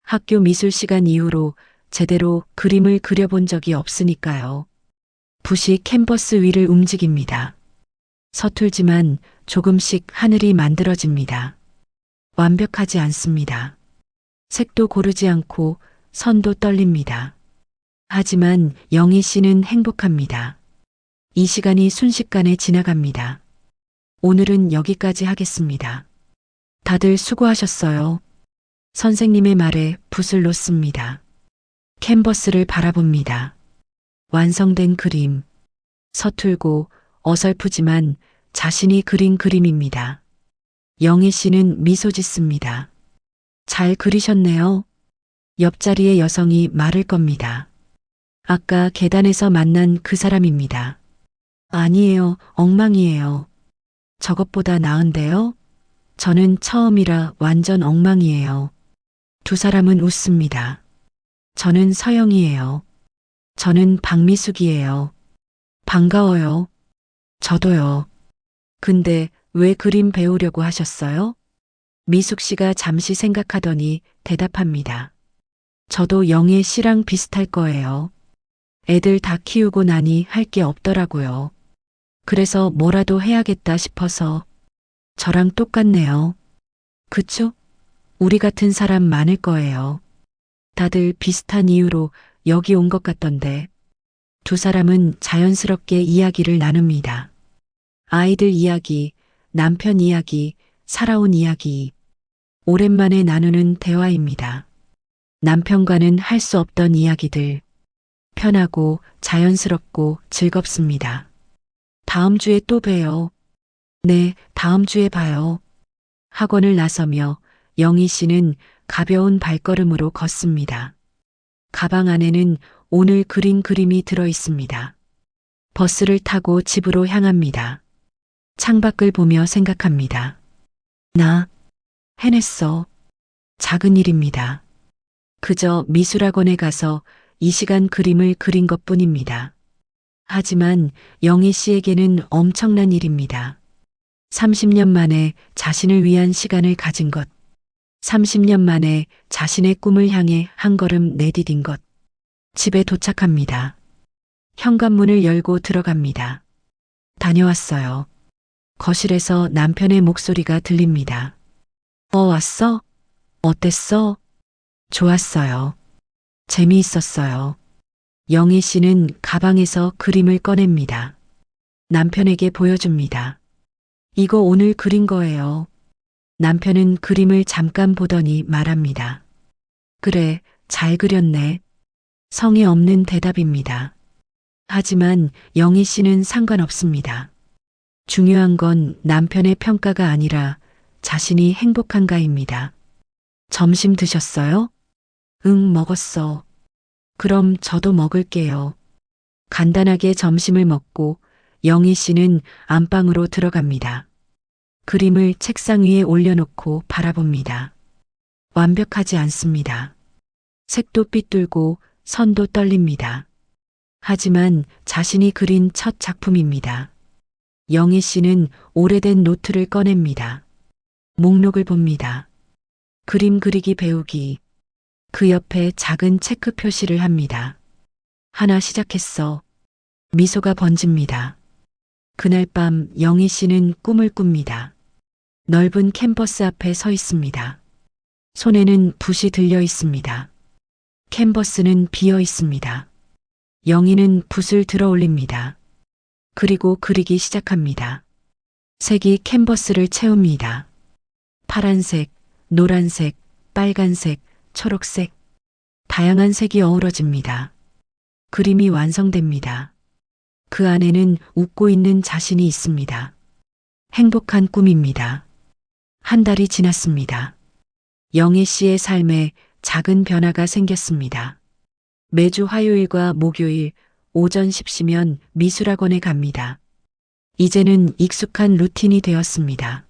학교 미술 시간 이후로 제대로 그림을 그려본 적이 없으니까요. 붓이 캔버스 위를 움직입니다. 서툴지만 조금씩 하늘이 만들어집니다. 완벽하지 않습니다. 색도 고르지 않고 선도 떨립니다. 하지만 영희 씨는 행복합니다. 이 시간이 순식간에 지나갑니다. 오늘은 여기까지 하겠습니다. 다들 수고하셨어요. 선생님의 말에 붓을 놓습니다. 캔버스를 바라봅니다. 완성된 그림. 서툴고 어설프지만 자신이 그린 그림입니다. 영희 씨는 미소 짓습니다. 잘 그리셨네요. 옆자리의 여성이 말을 겁니다. 아까 계단에서 만난 그 사람입니다. 아니에요, 엉망이에요. 저것보다 나은데요? 저는 처음이라 완전 엉망이에요. 두 사람은 웃습니다. 저는 서영이에요. 저는 박미숙이에요. 반가워요. 저도요. 근데 왜 그림 배우려고 하셨어요? 미숙 씨가 잠시 생각하더니 대답합니다. 저도 영희 씨랑 비슷할 거예요. 애들 다 키우고 나니 할 게 없더라고요. 그래서 뭐라도 해야겠다 싶어서. 저랑 똑같네요. 그쵸? 우리 같은 사람 많을 거예요. 다들 비슷한 이유로 여기 온 것 같던데. 두 사람은 자연스럽게 이야기를 나눕니다. 아이들 이야기, 남편 이야기, 살아온 이야기. 오랜만에 나누는 대화입니다. 남편과는 할 수 없던 이야기들. 편하고 자연스럽고 즐겁습니다. 다음 주에 또 봬요. 네, 다음 주에 봐요. 학원을 나서며 영희 씨는 가벼운 발걸음으로 걷습니다. 가방 안에는 오늘 그린 그림이 들어 있습니다. 버스를 타고 집으로 향합니다. 창밖을 보며 생각합니다. 나 해냈어. 작은 일입니다. 그저 미술학원에 가서 이 시간 그림을 그린 것뿐입니다. 하지만 영희 씨에게는 엄청난 일입니다. 30년 만에 자신을 위한 시간을 가진 것. 30년 만에 자신의 꿈을 향해 한 걸음 내디딘 것. 집에 도착합니다. 현관문을 열고 들어갑니다. 다녀왔어요. 거실에서 남편의 목소리가 들립니다. 왔어? 어땠어? 좋았어요. 재미있었어요. 영희 씨는 가방에서 그림을 꺼냅니다. 남편에게 보여줍니다. 이거 오늘 그린 거예요. 남편은 그림을 잠깐 보더니 말합니다. 그래, 잘 그렸네. 성의 없는 대답입니다. 하지만 영희 씨는 상관없습니다. 중요한 건 남편의 평가가 아니라 자신이 행복한가입니다. 점심 드셨어요? 응, 먹었어. 그럼 저도 먹을게요. 간단하게 점심을 먹고 영희 씨는 안방으로 들어갑니다. 그림을 책상 위에 올려놓고 바라봅니다. 완벽하지 않습니다. 색도 삐뚤고 선도 떨립니다. 하지만 자신이 그린 첫 작품입니다. 영희 씨는 오래된 노트를 꺼냅니다. 목록을 봅니다. 그림 그리기 배우기. 그 옆에 작은 체크 표시를 합니다. 하나 시작했어. 미소가 번집니다. 그날 밤 영희 씨는 꿈을 꿉니다. 넓은 캔버스 앞에 서 있습니다. 손에는 붓이 들려 있습니다. 캔버스는 비어 있습니다. 영희는 붓을 들어 올립니다. 그리고 그리기 시작합니다. 색이 캔버스를 채웁니다. 파란색, 노란색, 빨간색, 초록색. 다양한 색이 어우러집니다. 그림이 완성됩니다. 그 안에는 웃고 있는 자신이 있습니다. 행복한 꿈입니다. 한 달이 지났습니다. 영희 씨의 삶에 작은 변화가 생겼습니다. 매주 화요일과 목요일 오전 10시면 미술학원에 갑니다. 이제는 익숙한 루틴이 되었습니다.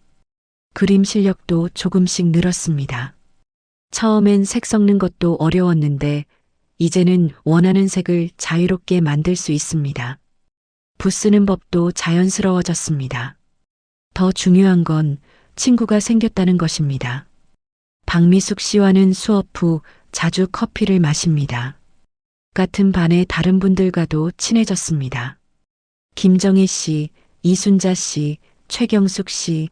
그림 실력도 조금씩 늘었습니다. 처음엔 색 섞는 것도 어려웠는데 이제는 원하는 색을 자유롭게 만들 수 있습니다. 붓 쓰는 법도 자연스러워졌습니다. 더 중요한 건 친구가 생겼다는 것입니다. 박미숙 씨와는 수업 후 자주 커피를 마십니다. 같은 반의 다른 분들과도 친해졌습니다. 김정희 씨, 이순자 씨, 최경숙 씨,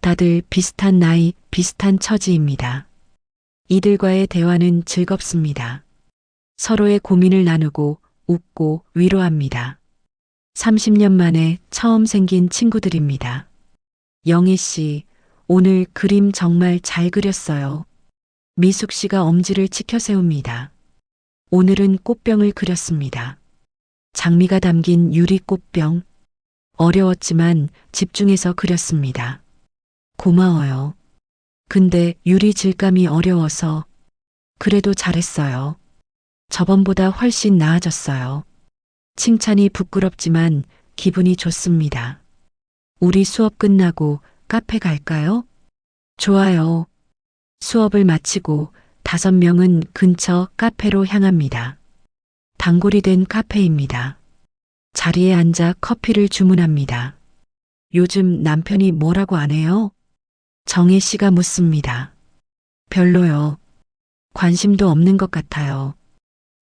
다들 비슷한 나이, 비슷한 처지입니다. 이들과의 대화는 즐겁습니다. 서로의 고민을 나누고 웃고 위로합니다. 30년 만에 처음 생긴 친구들입니다. 영희 씨, 오늘 그림 정말 잘 그렸어요. 미숙 씨가 엄지를 치켜 세웁니다. 오늘은 꽃병을 그렸습니다. 장미가 담긴 유리 꽃병. 어려웠지만 집중해서 그렸습니다. 고마워요. 근데 유리 질감이 어려워서 그래도 잘했어요. 저번보다 훨씬 나아졌어요. 칭찬이 부끄럽지만 기분이 좋습니다. 우리 수업 끝나고 카페 갈까요? 좋아요. 수업을 마치고 5명은 근처 카페로 향합니다. 단골이 된 카페입니다. 자리에 앉아 커피를 주문합니다. 요즘 남편이 뭐라고 안 해요? 정혜 씨가 묻습니다. 별로요. 관심도 없는 것 같아요.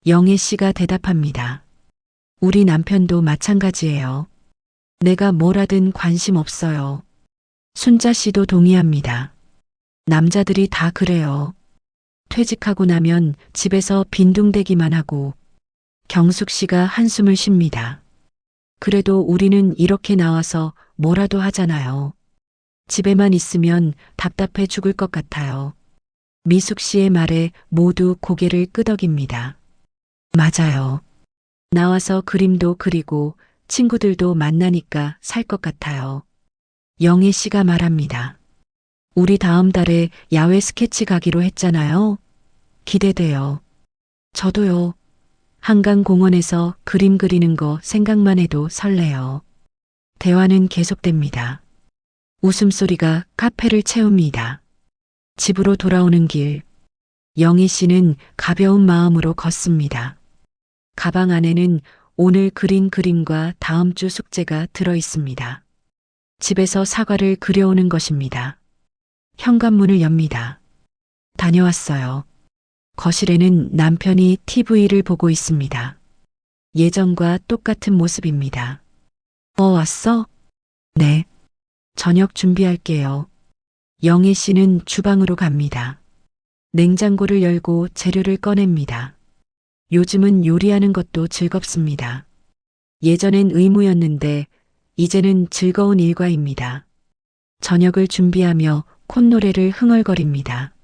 영애 씨가 대답합니다. 우리 남편도 마찬가지예요. 내가 뭘 하든 관심 없어요. 순자 씨도 동의합니다. 남자들이 다 그래요. 퇴직하고 나면 집에서 빈둥대기만 하고. 경숙 씨가 한숨을 쉽니다. 그래도 우리는 이렇게 나와서 뭐라도 하잖아요. 집에만 있으면 답답해 죽을 것 같아요. 미숙 씨의 말에 모두 고개를 끄덕입니다. 맞아요. 나와서 그림도 그리고 친구들도 만나니까 살 것 같아요. 영애 씨가 말합니다. 우리 다음 달에 야외 스케치 가기로 했잖아요. 기대돼요. 저도요. 한강공원에서 그림 그리는 거 생각만 해도 설레요. 대화는 계속됩니다. 웃음소리가 카페를 채웁니다. 집으로 돌아오는 길, 영희 씨는 가벼운 마음으로 걷습니다. 가방 안에는 오늘 그린 그림과 다음 주 숙제가 들어 있습니다. 집에서 사과를 그려오는 것입니다. 현관문을 엽니다. 다녀왔어요. 거실에는 남편이 TV를 보고 있습니다. 예전과 똑같은 모습입니다. 왔어? 네. 저녁 준비할게요. 영애 씨는 주방으로 갑니다. 냉장고를 열고 재료를 꺼냅니다. 요즘은 요리하는 것도 즐겁습니다. 예전엔 의무였는데 이제는 즐거운 일과입니다. 저녁을 준비하며 콧노래를 흥얼거립니다.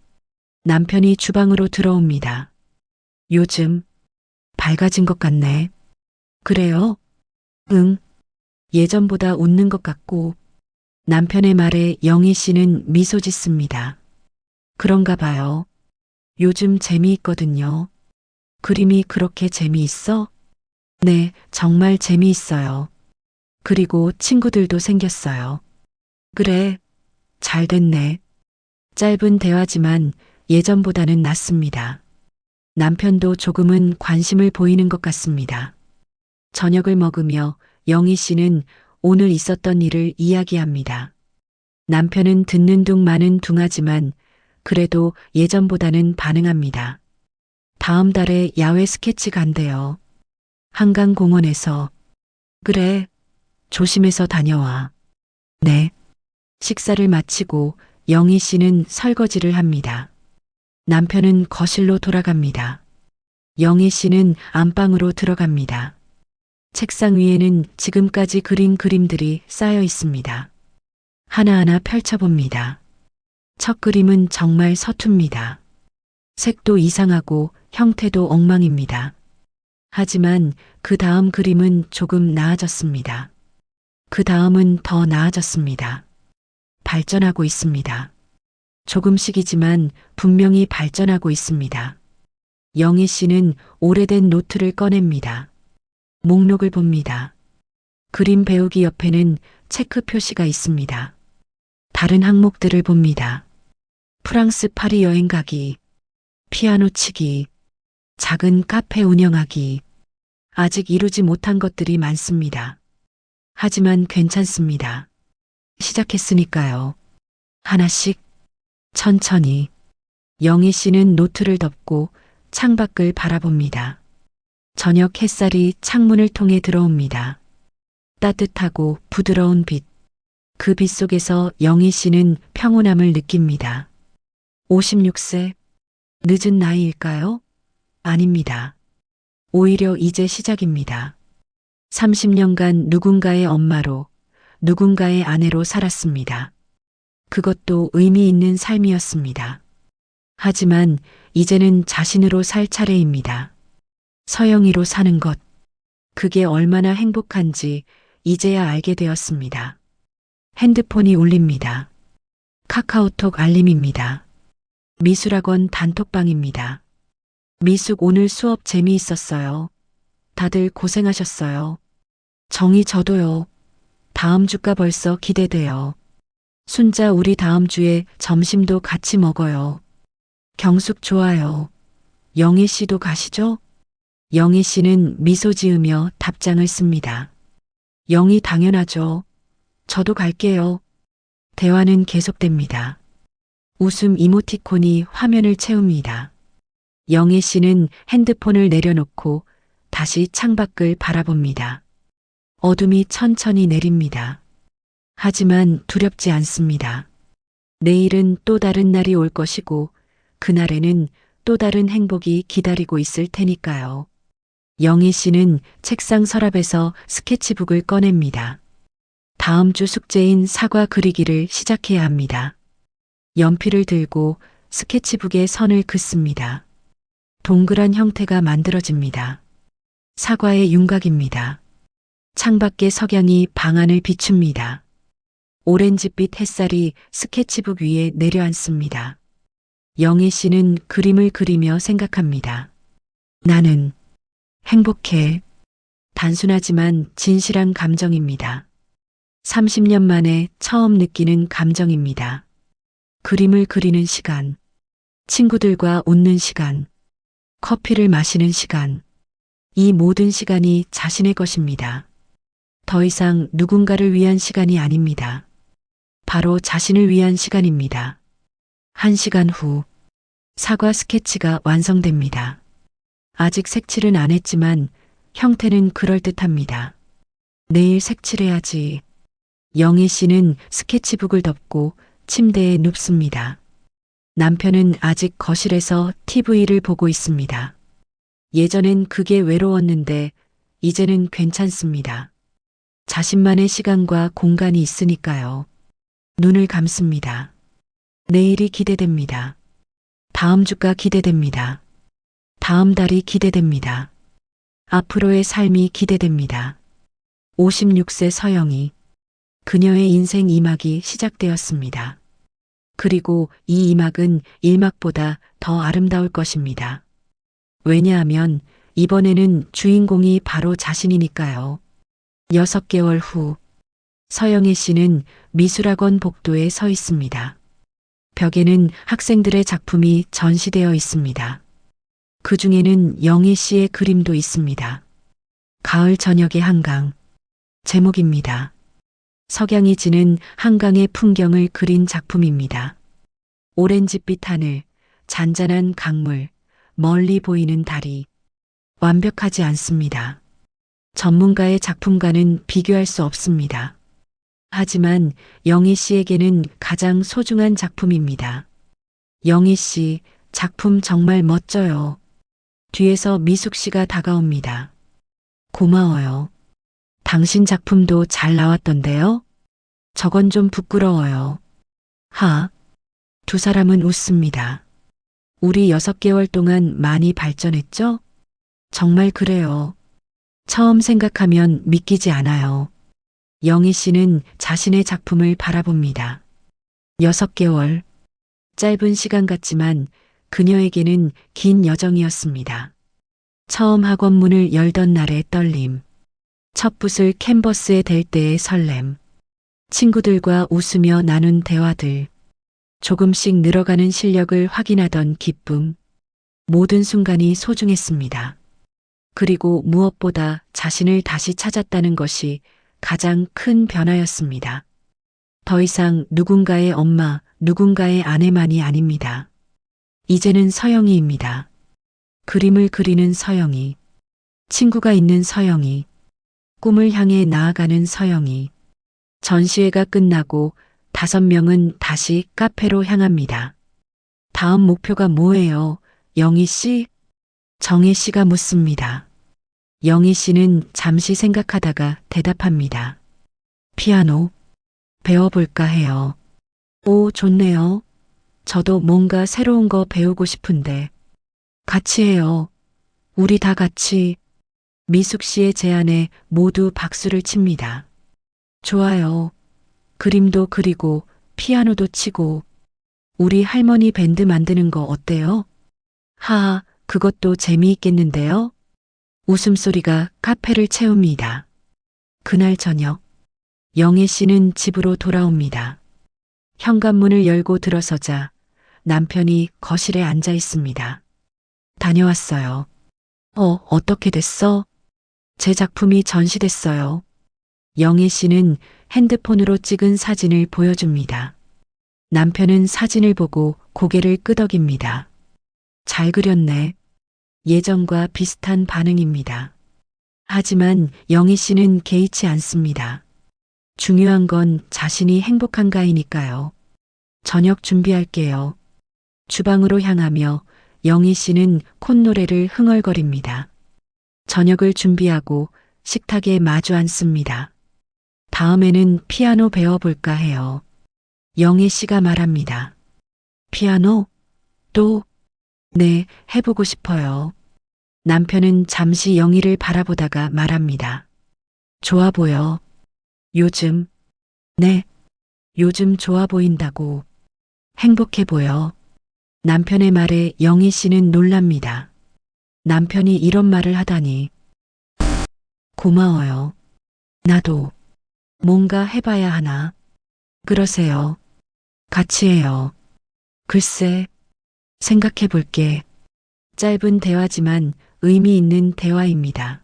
남편이 주방으로 들어옵니다. 요즘 밝아진 것 같네. 그래요? 응. 예전보다 웃는 것 같고 남편의 말에 영희 씨는 미소 짓습니다. 그런가 봐요. 요즘 재미있거든요. 그림이 그렇게 재미있어? 네, 정말 재미있어요. 그리고 친구들도 생겼어요. 그래, 잘 됐네. 짧은 대화지만 예전보다는 낫습니다. 남편도 조금은 관심을 보이는 것 같습니다. 저녁을 먹으며 영희 씨는 오늘 있었던 일을 이야기합니다. 남편은 듣는 둥 마는 둥하지만 그래도 예전보다는 반응합니다. 다음 달에 야외 스케치 간대요. 한강공원에서. 그래, 조심해서 다녀와. 네. 식사를 마치고 영희 씨는 설거지를 합니다. 남편은 거실로 돌아갑니다. 영희 씨는 안방으로 들어갑니다. 책상 위에는 지금까지 그린 그림들이 쌓여 있습니다. 하나하나 펼쳐봅니다. 첫 그림은 정말 서툽니다. 색도 이상하고 형태도 엉망입니다. 하지만 그 다음 그림은 조금 나아졌습니다. 그 다음은 더 나아졌습니다. 발전하고 있습니다. 조금씩이지만 분명히 발전하고 있습니다. 영희 씨는 오래된 노트를 꺼냅니다. 목록을 봅니다. 그림 배우기 옆에는 체크 표시가 있습니다. 다른 항목들을 봅니다. 프랑스 파리 여행 가기, 피아노 치기, 작은 카페 운영하기. 아직 이루지 못한 것들이 많습니다. 하지만 괜찮습니다. 시작했으니까요. 하나씩, 천천히. 영희 씨는 노트를 덮고 창밖을 바라봅니다. 저녁 햇살이 창문을 통해 들어옵니다. 따뜻하고 부드러운 빛. 그 빛 속에서 영희 씨는 평온함을 느낍니다. 56세? 늦은 나이일까요? 아닙니다. 오히려 이제 시작입니다. 30년간 누군가의 엄마로, 누군가의 아내로 살았습니다. 그것도 의미 있는 삶이었습니다. 하지만 이제는 자신으로 살 차례입니다. 서영이로 사는 것. 그게 얼마나 행복한지 이제야 알게 되었습니다. 핸드폰이 울립니다. 카카오톡 알림입니다. 미술학원 단톡방입니다. 미숙 오늘 수업 재미있었어요. 다들 고생하셨어요. 정희 저도요. 다음 주가 벌써 기대돼요. 순자 우리 다음 주에 점심도 같이 먹어요. 경숙 좋아요. 영희 씨도 가시죠? 영희 씨는 미소 지으며 답장을 씁니다. 영희 당연하죠. 저도 갈게요. 대화는 계속됩니다. 웃음 이모티콘이 화면을 채웁니다. 영희 씨는 핸드폰을 내려놓고 다시 창밖을 바라봅니다. 어둠이 천천히 내립니다. 하지만 두렵지 않습니다. 내일은 또 다른 날이 올 것이고 그날에는 또 다른 행복이 기다리고 있을 테니까요. 영희 씨는 책상 서랍에서 스케치북을 꺼냅니다. 다음 주 숙제인 사과 그리기를 시작해야 합니다. 연필을 들고 스케치북에 선을 긋습니다. 동그란 형태가 만들어집니다. 사과의 윤곽입니다. 창밖의 석양이 방안을 비춥니다. 오렌지빛 햇살이 스케치북 위에 내려앉습니다. 영희 씨는 그림을 그리며 생각합니다. 나는 행복해. 단순하지만 진실한 감정입니다. 30년 만에 처음 느끼는 감정입니다. 그림을 그리는 시간, 친구들과 웃는 시간, 커피를 마시는 시간, 이 모든 시간이 자신의 것입니다. 더 이상 누군가를 위한 시간이 아닙니다. 바로 자신을 위한 시간입니다. 1시간 후, 사과 스케치가 완성됩니다. 아직 색칠은 안 했지만 형태는 그럴듯합니다. 내일 색칠해야지. 영희 씨는 스케치북을 덮고 침대에 눕습니다. 남편은 아직 거실에서 TV를 보고 있습니다. 예전엔 그게 외로웠는데 이제는 괜찮습니다. 자신만의 시간과 공간이 있으니까요. 눈을 감습니다. 내일이 기대됩니다. 다음 주가 기대됩니다. 다음 달이 기대됩니다. 앞으로의 삶이 기대됩니다. 56세 서영이 그녀의 인생 2막이 시작되었습니다. 그리고 이 2막은 1막보다 더 아름다울 것입니다. 왜냐하면 이번에는 주인공이 바로 자신이니까요. 6개월 후 서영애 씨는 미술학원 복도에 서 있습니다. 벽에는 학생들의 작품이 전시되어 있습니다. 그 중에는 영희 씨의 그림도 있습니다. 가을 저녁의 한강. 제목입니다. 석양이 지는 한강의 풍경을 그린 작품입니다. 오렌지빛 하늘, 잔잔한 강물, 멀리 보이는 다리. 완벽하지 않습니다. 전문가의 작품과는 비교할 수 없습니다. 하지만 영희 씨에게는 가장 소중한 작품입니다. 영희 씨, 작품 정말 멋져요. 뒤에서 미숙 씨가 다가옵니다. 고마워요. 당신 작품도 잘 나왔던데요? 저건 좀 부끄러워요. 두 사람은 웃습니다. 우리 6개월 동안 많이 발전했죠? 정말 그래요. 처음 생각하면 믿기지 않아요. 영희 씨는 자신의 작품을 바라봅니다. 6개월. 짧은 시간 같지만 그녀에게는 긴 여정이었습니다. 처음 학원 문을 열던 날의 떨림. 첫 붓을 캔버스에 댈 때의 설렘. 친구들과 웃으며 나눈 대화들. 조금씩 늘어가는 실력을 확인하던 기쁨. 모든 순간이 소중했습니다. 그리고 무엇보다 자신을 다시 찾았다는 것이 가장 큰 변화였습니다. 더 이상 누군가의 엄마, 누군가의 아내만이 아닙니다. 이제는 서영이입니다. 그림을 그리는 서영이, 친구가 있는 서영이, 꿈을 향해 나아가는 서영이. 전시회가 끝나고 5명은 다시 카페로 향합니다. 다음 목표가 뭐예요, 영희 씨? 정혜 씨가 묻습니다. 영희 씨는 잠시 생각하다가 대답합니다. 피아노 배워볼까 해요. 오, 좋네요. 저도 뭔가 새로운 거 배우고 싶은데. 같이 해요. 우리 다 같이. 미숙 씨의 제안에 모두 박수를 칩니다. 좋아요. 그림도 그리고 피아노도 치고. 우리 할머니 밴드 만드는 거 어때요? 그것도 재미있겠는데요? 웃음소리가 카페를 채웁니다. 그날 저녁, 영애 씨는 집으로 돌아옵니다. 현관문을 열고 들어서자 남편이 거실에 앉아 있습니다. 다녀왔어요. 어떻게 됐어? 제 작품이 전시됐어요. 영애 씨는 핸드폰으로 찍은 사진을 보여줍니다. 남편은 사진을 보고 고개를 끄덕입니다. 잘 그렸네. 예전과 비슷한 반응입니다. 하지만 영희 씨는 개의치 않습니다. 중요한 건 자신이 행복한가이니까요. 저녁 준비할게요. 주방으로 향하며 영희 씨는 콧노래를 흥얼거립니다. 저녁을 준비하고 식탁에 마주 앉습니다. 다음에는 피아노 배워볼까 해요. 영희 씨가 말합니다. 피아노? 또? 네, 해보고 싶어요. 남편은 잠시 영희를 바라보다가 말합니다. 좋아 보여. 요즘? 네, 요즘 좋아 보인다고. 행복해 보여. 남편의 말에 영희 씨는 놀랍니다. 남편이 이런 말을 하다니. 고마워요. 나도 뭔가 해봐야 하나. 그러세요. 같이 해요. 글쎄, 생각해 볼게. 짧은 대화지만 의미 있는 대화입니다.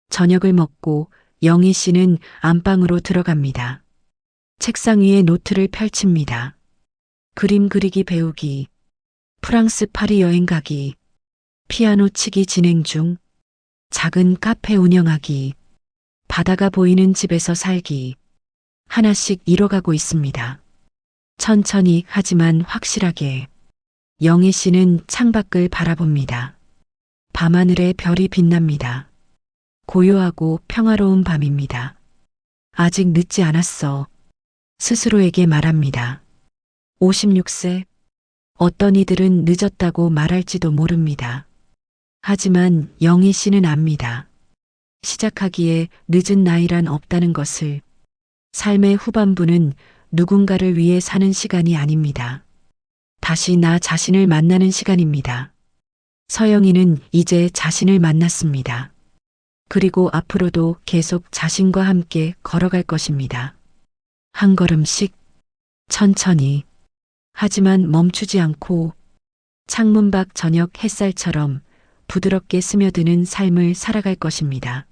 저녁을 먹고 영희 씨는 안방으로 들어갑니다. 책상 위에 노트를 펼칩니다. 그림 그리기 배우기. 프랑스 파리 여행 가기, 피아노 치기 진행 중, 작은 카페 운영하기, 바다가 보이는 집에서 살기, 하나씩 이뤄가고 있습니다. 천천히 하지만 확실하게. 영희 씨는 창밖을 바라봅니다. 밤하늘에 별이 빛납니다. 고요하고 평화로운 밤입니다. 아직 늦지 않았어. 스스로에게 말합니다. 56세. 어떤 이들은 늦었다고 말할지도 모릅니다. 하지만 영희 씨는 압니다. 시작하기에 늦은 나이란 없다는 것을. 삶의 후반부는 누군가를 위해 사는 시간이 아닙니다. 다시 나 자신을 만나는 시간입니다. 서영이는 이제 자신을 만났습니다. 그리고 앞으로도 계속 자신과 함께 걸어갈 것입니다. 한 걸음씩, 천천히, 하지만 멈추지 않고 창문 밖 저녁 햇살처럼 부드럽게 스며드는 삶을 살아갈 것입니다.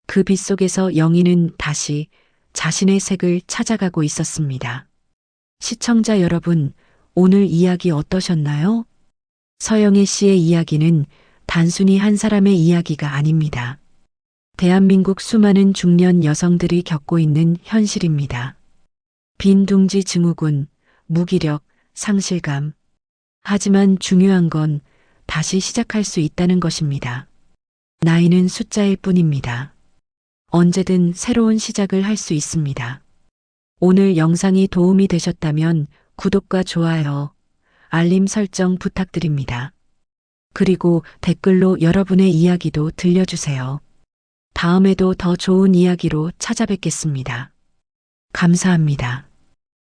그 빛 속에서 영희는 다시 자신의 색을 찾아가고 있었습니다. 시청자 여러분, 오늘 이야기 어떠셨나요? 서영애 씨의 이야기는 단순히 한 사람의 이야기가 아닙니다. 대한민국 수많은 중년 여성들이 겪고 있는 현실입니다. 빈둥지 증후군, 무기력, 상실감. 하지만 중요한 건 다시 시작할 수 있다는 것입니다. 나이는 숫자일 뿐입니다. 언제든 새로운 시작을 할 수 있습니다. 오늘 영상이 도움이 되셨다면 구독과 좋아요, 알림 설정 부탁드립니다. 그리고 댓글로 여러분의 이야기도 들려주세요. 다음에도 더 좋은 이야기로 찾아뵙겠습니다. 감사합니다.